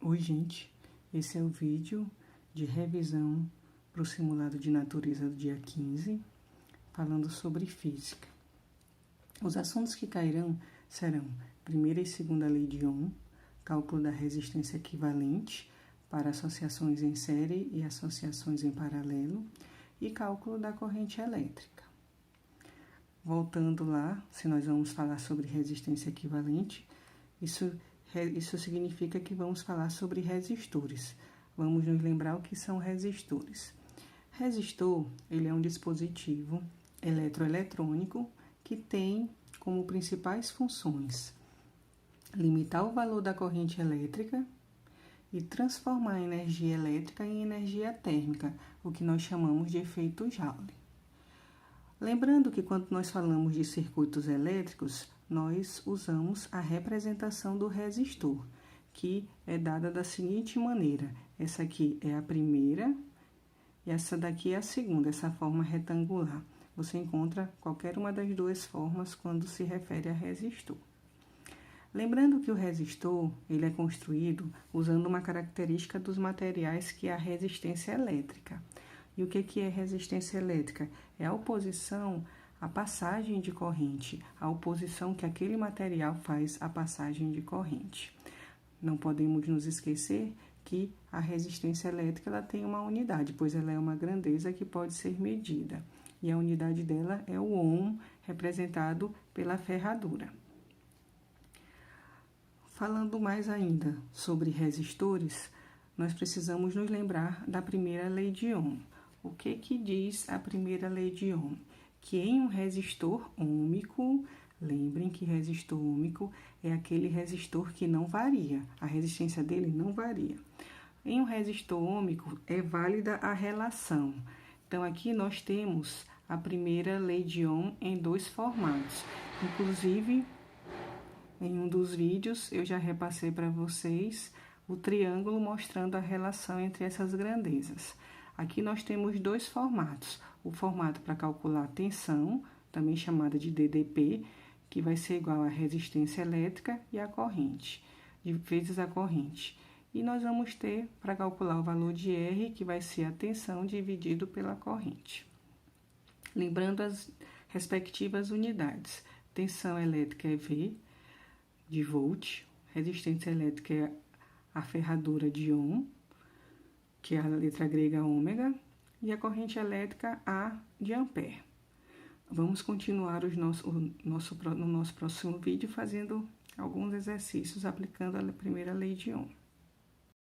Oi, gente. Esse é o vídeo de revisão para o simulado de natureza do dia 15, falando sobre física. Os assuntos que cairão serão primeira e segunda lei de Ohm, cálculo da resistência equivalente para associações em série e associações em paralelo e cálculo da corrente elétrica. Voltando lá, se nós vamos falar sobre resistência equivalente, isso significa que vamos falar sobre resistores. Vamos nos lembrar o que são resistores. Resistor, ele é um dispositivo eletroeletrônico que tem como principais funções limitar o valor da corrente elétrica e transformar a energia elétrica em energia térmica, o que nós chamamos de efeito Joule. Lembrando que quando nós falamos de circuitos elétricos, nós usamos a representação do resistor, que é dada da seguinte maneira. Essa aqui é a primeira e essa daqui é a segunda, essa forma retangular. Você encontra qualquer uma das duas formas quando se refere a resistor. Lembrando que o resistor ele é construído usando uma característica dos materiais que é a resistência elétrica. E o que é resistência elétrica? É a oposição à passagem de corrente, a oposição que aquele material faz à passagem de corrente. Não podemos nos esquecer que a resistência elétrica ela tem uma unidade, pois ela é uma grandeza que pode ser medida. E a unidade dela é o ohm, representado pela ferradura. Falando mais ainda sobre resistores, nós precisamos nos lembrar da primeira lei de Ohm. O que diz a primeira lei de Ohm? Que em um resistor ôhmico, lembrem que resistor ôhmico é aquele resistor que não varia, a resistência dele não varia. Em um resistor ôhmico é válida a relação. Então, aqui nós temos a primeira lei de Ohm em dois formatos. Inclusive, em um dos vídeos eu já repassei para vocês o triângulo mostrando a relação entre essas grandezas. Aqui nós temos dois formatos. O formato para calcular a tensão, também chamada de DDP, que vai ser igual à resistência elétrica e a corrente, vezes a corrente. E nós vamos ter para calcular o valor de R, que vai ser a tensão dividido pela corrente. Lembrando as respectivas unidades. Tensão elétrica é V, de volt. Resistência elétrica é a ferradura de Ohm, que é a letra grega ômega, e a corrente elétrica A de ampere. Vamos continuar no nosso próximo vídeo fazendo alguns exercícios aplicando a primeira lei de Ohm.